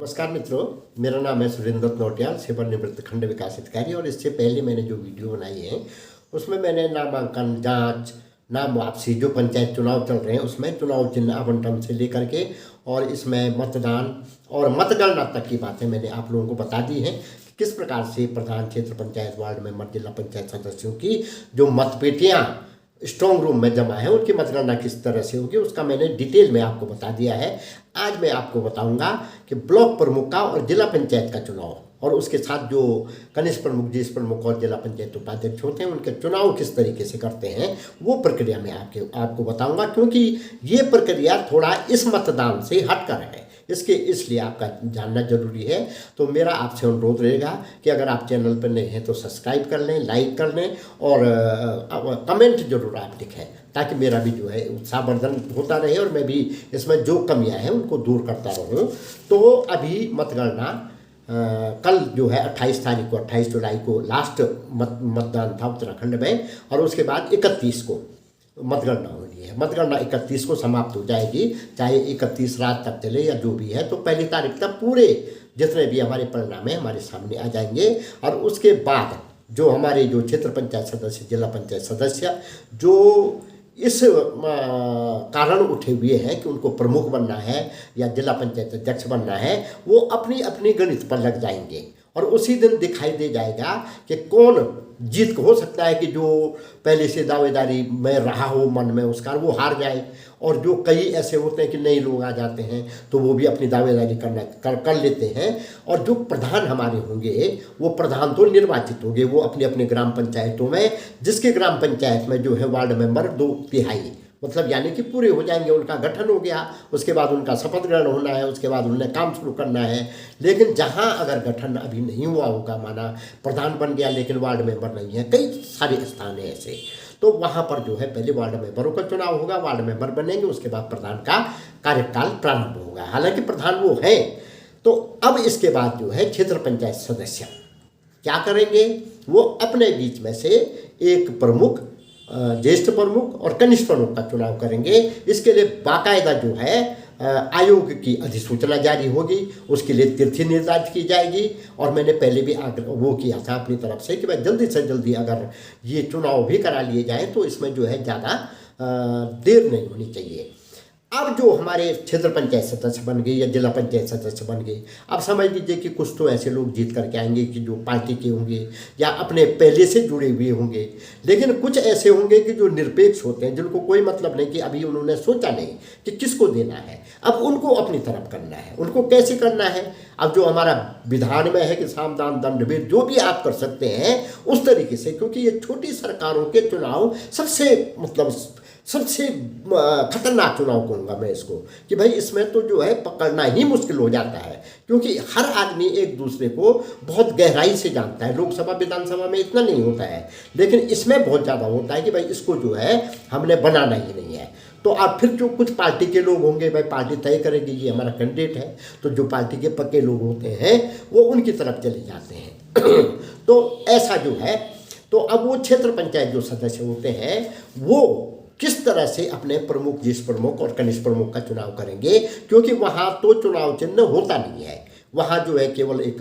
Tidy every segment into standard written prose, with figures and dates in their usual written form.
नमस्कार मित्रों, मेरा नाम है सुरेंद्र नौटियाल, सेवानिवृत्त खंड विकास अधिकारी। और इससे पहले मैंने जो वीडियो बनाई है उसमें मैंने नामांकन जांच, नाम वापसी, जो पंचायत चुनाव चल रहे हैं उसमें चुनाव चिन्ह आवंटन से लेकर के और इसमें मतदान और मतगणना तक की बातें मैंने आप लोगों को बता दी हैं कि किस प्रकार से प्रधान क्षेत्र पंचायत, वार्ड मेंबर, जिला पंचायत सदस्यों की जो मतपेटियाँ स्ट्रॉन्ग रूम में जमा है उनकी मतगणना किस तरह से होगी उसका मैंने डिटेल में आपको बता दिया है। आज मैं आपको बताऊंगा कि ब्लॉक प्रमुख का और जिला पंचायत का चुनाव और उसके साथ जो कनिष्ठ प्रमुख, जिस प्रमुख और जिला पंचायत उपाध्यक्ष होते हैं उनके चुनाव किस तरीके से करते हैं वो प्रक्रिया मैं आपको बताऊंगा, क्योंकि ये प्रक्रिया थोड़ा इस मतदान से हटकर है, इसलिए आपका जानना जरूरी है। तो मेरा आपसे अनुरोध रहेगा कि अगर आप चैनल पर नए हैं तो सब्सक्राइब कर लें, लाइक कर लें और कमेंट जरूर आप लिखें, ताकि मेरा भी जो है उत्साहवर्धन होता रहे और मैं भी इसमें जो कमियां हैं उनको दूर करता रहूं। तो अभी मतगणना कल जो है 28 तारीख को, 28 जुलाई को लास्ट मतदान था उत्तराखंड में, और उसके बाद 31 को मतगणना होनी है। मतगणना 31 को समाप्त हो जाएगी, चाहे 31 रात तक चले या जो भी है। तो पहली तारीख तक पूरे जितने भी हमारे परिणाम हैं हमारे सामने आ जाएंगे। और उसके बाद जो हमारे जो क्षेत्र पंचायत सदस्य, जिला पंचायत सदस्य जो इस कारण उठे हुए हैं कि उनको प्रमुख बनना है या जिला पंचायत अध्यक्ष बनना है, वो अपनी अपनी गणित पर लग जाएंगे और उसी दिन दिखाई दे जाएगा कि कौन जीत हो सकता है कि जो पहले से दावेदारी में रहा हो मन में उसका वो हार जाए, और जो कई ऐसे होते हैं कि नए लोग आ जाते हैं तो वो भी अपनी दावेदारी कर लेते हैं। और जो प्रधान हमारे होंगे वो प्रधान तो निर्वाचित होंगे, वो अपने अपने ग्राम पंचायतों में, जिसके ग्राम पंचायत में जो है वार्ड मेंबर 2/3 मतलब यानी कि पूरे हो जाएंगे, उनका गठन हो गया, उसके बाद उनका शपथ ग्रहण होना है, उसके बाद उन्हें काम शुरू करना है। लेकिन जहां अगर गठन अभी नहीं हुआ होगा, माना प्रधान बन गया लेकिन वार्ड मेंबर नहीं है, कई सारे स्थान हैं ऐसे, तो वहां पर जो है पहले वार्ड मेंबरों का चुनाव होगा, वार्ड मेंबर बनेंगे, उसके बाद प्रधान का कार्यकाल प्रारंभ होगा। हालांकि प्रधान वो है। तो अब इसके बाद जो है क्षेत्र पंचायत सदस्य क्या करेंगे, वो अपने बीच में से एक प्रमुख, ज्येष्ठ प्रमुख और कनिष्ठ प्रमुख का चुनाव करेंगे। इसके लिए बाकायदा जो है आयोग की अधिसूचना जारी होगी, उसके लिए तिथि निर्धारित की जाएगी। और मैंने पहले भी वो किया था अपनी तरफ से कि भाई जल्दी से जल्दी अगर ये चुनाव भी करा लिए जाए तो इसमें जो है ज़्यादा देर नहीं होनी चाहिए। अब जो हमारे क्षेत्र पंचायत सदस्य बन गए या जिला पंचायत सदस्य बन गए, अब समझ लीजिए कि कुछ तो ऐसे लोग जीत करके आएंगे कि जो पार्टी के होंगे या अपने पहले से जुड़े हुए होंगे, लेकिन कुछ ऐसे होंगे कि जो निरपेक्ष होते हैं, जिनको कोई मतलब नहीं कि अभी उन्होंने सोचा नहीं कि किसको देना है, अब उनको अपनी तरफ करना है। उनको कैसे करना है, अब जो हमारा विधान में है कि साम दान दंड भेद जो भी आप कर सकते हैं उस तरीके से, क्योंकि ये छोटी सरकारों के चुनाव सबसे खतरनाक चुनाव कहूँगा मैं इसको, कि भाई इसमें तो जो है पकड़ना ही मुश्किल हो जाता है, क्योंकि हर आदमी एक दूसरे को बहुत गहराई से जानता है। लोकसभा विधानसभा में इतना नहीं होता है, लेकिन इसमें बहुत ज़्यादा होता है कि भाई इसको जो है हमने बनाना ही नहीं है। तो अब फिर जो कुछ पार्टी के लोग होंगे, भाई पार्टी तय करेगी ये हमारा कैंडिडेट है, तो जो पार्टी के पक्के लोग होते हैं वो उनकी तरफ चले जाते हैं। तो ऐसा जो है, तो अब वो क्षेत्र पंचायत जो सदस्य होते हैं वो किस तरह से अपने प्रमुख, ज्येष्ठ प्रमुख और कनिष्ठ प्रमुख का चुनाव करेंगे, क्योंकि वहाँ तो चुनाव चिन्ह होता नहीं है। वहाँ जो है केवल एक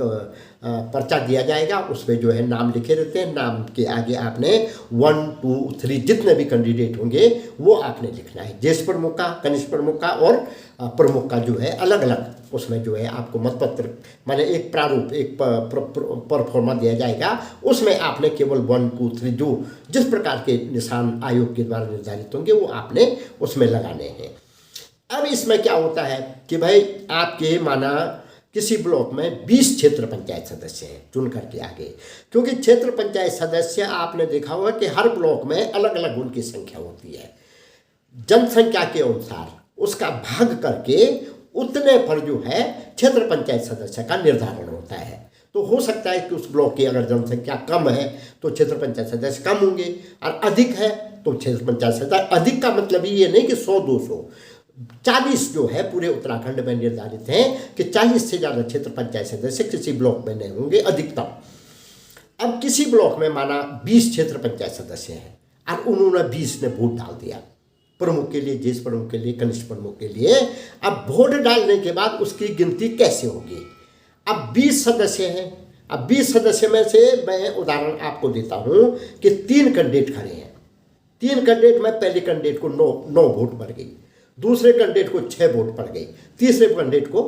पर्चा दिया जाएगा, उसमें जो है नाम लिखे रहते हैं, नाम के आगे आपने 1, 2, 3 जितने भी कैंडिडेट होंगे वो आपने लिखना है, ज्येष्ठ प्रमुख का, कनिष्ठ प्रमुख का और प्रमुख का जो है अलग अलग। उसमें जो है आपको मतपत्र माने एक प्रारूप, एक परफॉर्मा दिया जाएगा, उसमें आपने केवल 1, 2, 3 जो जिस प्रकार के निशान आयोग के द्वारा निर्धारित होंगे वो आपने उसमें लगाने हैं। अब इसमें क्या होता है कि भाई आपके माना किसी ब्लॉक में 20 क्षेत्र पंचायत सदस्य हैं चुन करके आगे, क्योंकि क्षेत्र पंचायत सदस्य आपने देखा होगा कि हर ब्लॉक में अलग अलग उनकी संख्या होती है, जनसंख्या के अनुसार उसका भाग करके उतने पर जो है क्षेत्र पंचायत सदस्य का निर्धारण होता है। तो हो सकता है कि उस ब्लॉक की अगर जनसंख्या कम है तो क्षेत्र पंचायत सदस्य कम होंगे, और अधिक है तो क्षेत्र पंचायत सदस्य अधिक। का मतलब ये नहीं कि 100-200, 40 जो है पूरे उत्तराखंड में निर्धारित हैं कि 40 से ज़्यादा क्षेत्र पंचायत सदस्य किसी ब्लॉक में नहीं होंगे अधिकतम। अब किसी ब्लॉक में माना 20 क्षेत्र पंचायत सदस्य हैं और उन्होंने 20 ने वोट डाल दिया, प्रमुख के लिए, ज्येष्ठ प्रमुख के लिए, कनिष्ठ प्रमुख के लिए। अब वोट डालने के बाद उसकी गिनती कैसे होगी, अब 20 सदस्य हैं। अब 20 सदस्य में से मैं उदाहरण आपको देता हूँ कि 3 कैंडिडेट खड़े हैं। 3 कैंडिडेट में पहले कैंडिडेट को 9 वोट पड़ गई, दूसरे कैंडिडेट को 6 वोट पड़ गई, तीसरे कैंडिडेट को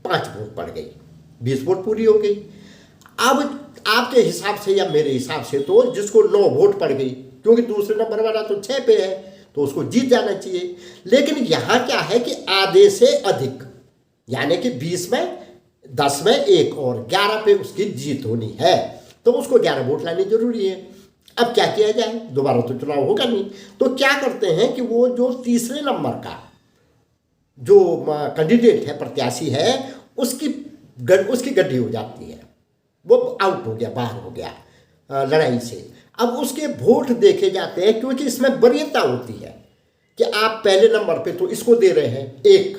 5 वोट पड़ गई, 20 वोट पूरी हो गई। अब आपके हिसाब से या मेरे हिसाब से तो जिसको 9 वोट पड़ गई, क्योंकि दूसरे नंबर वाला तो 6 पे है तो उसको जीत जाना चाहिए। लेकिन यहाँ क्या है कि आधे से अधिक, यानी कि 20 में 10 में 1 और 11 पे उसकी जीत होनी है, तो उसको 11 वोट लानी जरूरी है। अब क्या किया जाए, दोबारा तो चुनाव होगा नहीं, तो क्या करते हैं कि वो जो तीसरे नंबर का जो कैंडिडेट है, प्रत्याशी है, उसकी गड्डी हो जाती है, वो आउट हो गया, बाहर हो गया लड़ाई से। अब उसके वोट देखे जाते हैं, क्योंकि इसमें वरीयता होती है कि आप पहले नंबर पे तो इसको दे रहे हैं 1,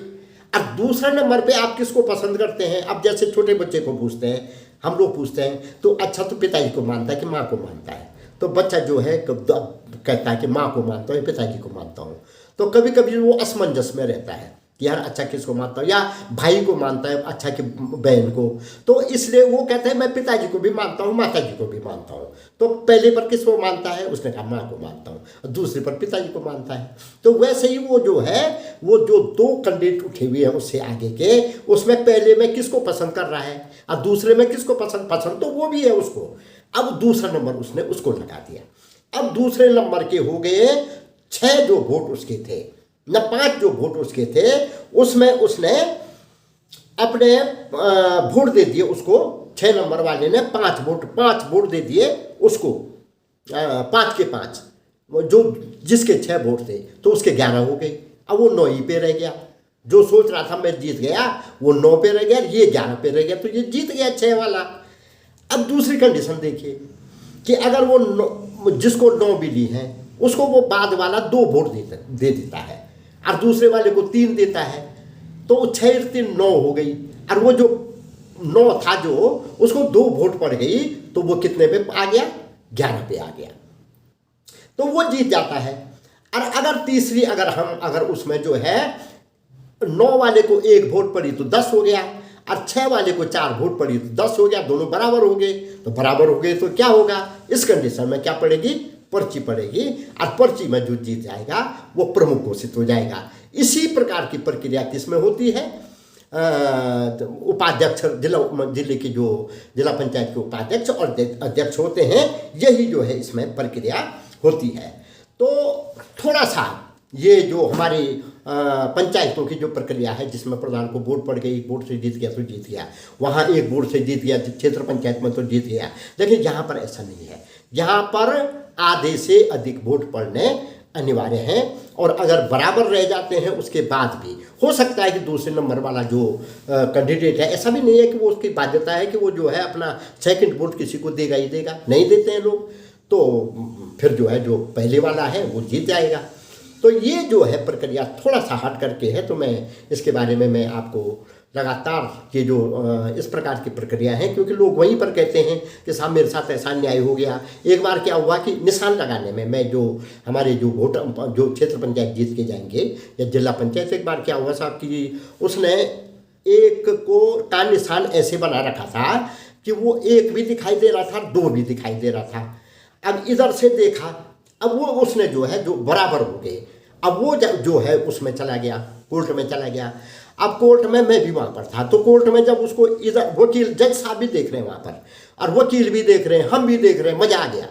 और दूसरे नंबर पे आप किसको पसंद करते हैं। अब जैसे छोटे बच्चे को पूछते हैं, हम लोग पूछते हैं तो अच्छा तो पिताजी को मानता है कि माँ को मानता है, तो बच्चा जो है कहता है कि माँ को मानता हूँ, पिताजी को मानता हूँ। तो कभी कभी वो असमंजस में रहता है कि यार अच्छा किसको मानता हूँ, या भाई को मानता है अच्छा कि बहन को, तो इसलिए वो कहता है मैं पिताजी को भी मानता हूँ, माता जी को भी मानता हूँ। तो पहले पर किसको मानता है, उसने कहा माँ को मानता हूँ, और दूसरे पर पिताजी को मानता है। तो वैसे ही वो जो है, वो जो 2 कैंडिडेट उठे हुए हैं उससे आगे के, उसमें पहले में किसको पसंद कर रहा है और दूसरे में किसको पसंद तो वो भी है उसको। अब दूसरा नंबर उसने उसको लगा दिया। अब दूसरे नंबर के हो गए 6 जो वोट उसके थे, न 5 जो वोट उसके थे, उसमें उसने अपने वोट दे दिए उसको। 6 नंबर वाले ने 5 वोट दे दिए उसको, 5 के 5, जो जिसके 6 वोट थे, तो उसके 11 हो गए। अब वो 9 ही पे रह गया। जो सोच रहा था मैं जीत गया, वो 9 पे रह गया, ये 11 पे रह गया, तो ये जीत गया 6 वाला। अब दूसरी कंडीशन देखिए कि अगर वो जिसको 9 मिली है उसको वो बाद वाला 2 वोट दे देता है और दूसरे वाले को 3 देता है, तो 6 3 9 हो गई। और वो जो 9 था जो उसको 2 वोट पड़ गई, तो वो कितने पे आ गया, 11 पे आ गया, तो वो जीत जाता है। और अगर तीसरी अगर उसमें जो है 9 वाले को 1 वोट पड़ी तो 10 हो गया, और 6 वाले को 4 वोट पड़ी तो 10 हो गया, दोनों बराबर हो गए। तो बराबर हो गए तो क्या होगा, इस कंडीशन में क्या पड़ेगी, पर्ची पड़ेगी, और पर्ची में जो जीत जाएगा वो प्रमुख घोषित हो जाएगा। इसी प्रकार की प्रक्रिया किसमें होती है, उपाध्यक्ष, जिले के जो जिला पंचायत के उपाध्यक्ष और अध्यक्ष होते हैं, यही जो है इसमें प्रक्रिया होती है। तो थोड़ा सा ये जो हमारी पंचायतों की जो प्रक्रिया है, जिसमें प्रधान को वोट पड़ गई, 1 वोट से जीत गया तो जीत गया, वहाँ 1 वोट से जीत गया क्षेत्र पंचायत में तो जीत गया, लेकिन यहाँ पर ऐसा नहीं है। यहाँ पर आधे से अधिक वोट पड़ने अनिवार्य हैं, और अगर बराबर रह जाते हैं उसके बाद भी हो सकता है कि दूसरे नंबर वाला जो कैंडिडेट है, ऐसा भी नहीं है कि वो उसकी बाध्यता है कि वो जो है अपना सेकंड वोट किसी को देगा ही देगा, नहीं देते हैं लोग, तो फिर जो है जो पहले वाला है वो जीत जाएगा। तो ये जो है प्रक्रिया थोड़ा सा हट करके है, तो मैं इसके बारे में मैं आपको लगातार ये जो इस प्रकार की प्रक्रिया है, क्योंकि लोग वहीं पर कहते हैं कि साहब मेरे साथ ऐसा अन्याय हो गया। एक बार क्या हुआ कि निशान लगाने में मैं जो हमारे जो जो क्षेत्र पंचायत जीत के जाएंगे या जिला पंचायत, एक बार क्या हुआ साहब कि उसने 1 का निशान ऐसे बना रखा था कि वो 1 भी दिखाई दे रहा था, 2 भी दिखाई दे रहा था। अब इधर से देखा, अब वो उसने जो है जो बराबर हो गए, अब वो जो है उसमें चला गया, कोर्ट में चला गया। अब कोर्ट में मैं भी वहाँ पर था, तो कोर्ट में जब उसको इधर वकील, जज साहब भी देख रहे हैं वहाँ पर, और वकील भी देख रहे हैं, हम भी देख रहे हैं, मजा आ गया।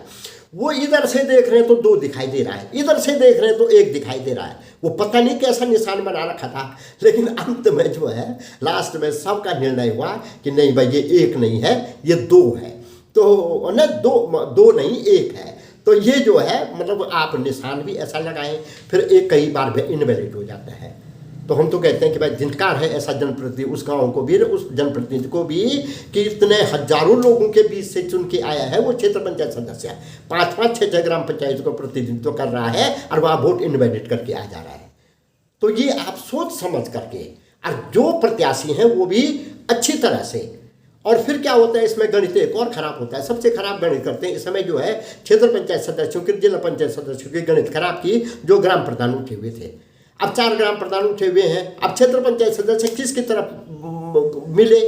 वो इधर से देख रहे हैं तो 2 दिखाई दे रहा है, इधर से देख रहे हैं तो 1 दिखाई दे रहा है। वो पता नहीं कैसा निशान बना रखा था, लेकिन अंत में जो है लास्ट में सबका निर्णय हुआ कि नहीं भाई ये 1 नहीं है, ये 2 है। तो न 2 नहीं 1 है। तो ये जो है मतलब आप निशान भी ऐसा लगाएं, फिर एक कई बार इनवैलिड हो जाता है। तो हम तो कहते हैं कि भाई धिक्कार है ऐसा जनप्रतिनिधि, उस गांव को भी, उस जनप्रतिनिधि को भी, कि इतने हजारों लोगों के बीच से चुन के आया है वो क्षेत्र पंचायत सदस्य, 5-5 6 ग्राम पंचायत को प्रतिनिधित्व कर रहा है, और वहाँ वोट इनवैलिड करके आ जा रहा है। तो ये आप सोच समझ करके, और जो प्रत्याशी हैं वो भी अच्छी तरह से। और फिर क्या होता है इसमें, गणित एक और खराब होता है, सबसे खराब गणित करते हैं इस समय जो है क्षेत्र पंचायत सदस्यों की, जिला पंचायत सदस्यों की गणित खराब की, जो ग्राम प्रधान उठे हुए थे। अब 4 ग्राम प्रधान उठे हुए हैं, अब क्षेत्र पंचायत सदस्य किसकी तरफ मिले,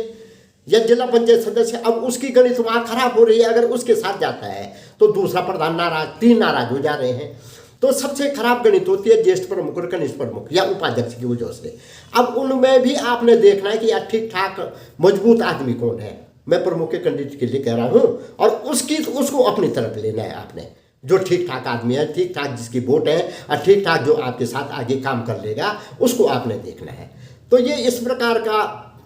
या जिला पंचायत सदस्य, अब उसकी गणित वहाँ खराब हो रही है, अगर उसके साथ जाता है तो दूसरा प्रधान नाराज, 3 नाराज हो जा रहे हैं। तो सबसे खराब गणित होती है ज्येष्ठ प्रमुख और कनिष्ठ प्रमुख या उपाध्यक्ष की वजह से। अब उनमें भी आपने देखना है कि यार ठीक ठाक मजबूत आदमी कौन है, मैं प्रमुख के कैंडिडेट के लिए कह रहा हूँ, और उसको अपनी तरफ लेना है आपने, जो ठीक ठाक आदमी है, ठीक ठाक जिसकी वोट है और ठीक ठाक जो आपके साथ आगे काम कर लेगा, उसको आपने देखना है। तो ये इस प्रकार का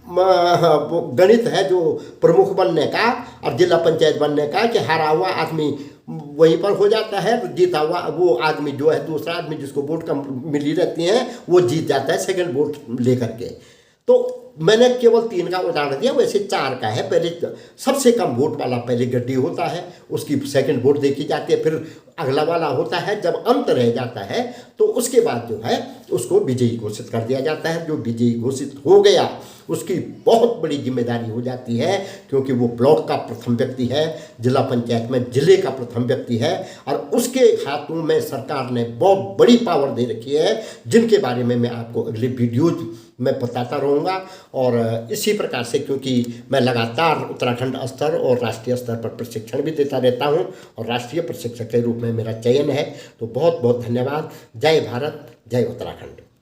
वो गणित है जो प्रमुख बनने का और जिला पंचायत बनने का, कि हारा हुआ आदमी वहीं पर हो जाता है, तो जीता हुआ वो आदमी जो है, दूसरा आदमी जिसको वोट कम मिली रहती है, वो जीत जाता है सेकंड वोट लेकर के। तो मैंने केवल 3 का उदाहरण दिया, वैसे 4 का है। पहले सबसे कम वोट वाला पहले गड्डी होता है, उसकी सेकंड वोट देखी जाती है, फिर अगला वाला होता है। जब अंत रह जाता है तो उसके बाद जो है उसको विजयी घोषित कर दिया जाता है। जो विजयी घोषित हो गया उसकी बहुत बड़ी जिम्मेदारी हो जाती है, क्योंकि वो ब्लॉक का प्रथम व्यक्ति है, जिला पंचायत में जिले का प्रथम व्यक्ति है, और उसके हाथों में सरकार ने बहुत बड़ी पावर दे रखी है, जिनके बारे में मैं आपको अगले वीडियोज में बताता रहूँगा। और इसी प्रकार से, क्योंकि मैं लगातार उत्तराखंड स्तर और राष्ट्रीय स्तर पर प्रशिक्षण भी देता रहता हूँ, और राष्ट्रीय प्रशिक्षक के रूप में मेरा चयन है, तो बहुत बहुत धन्यवाद। जय भारत, जय उत्तराखंड।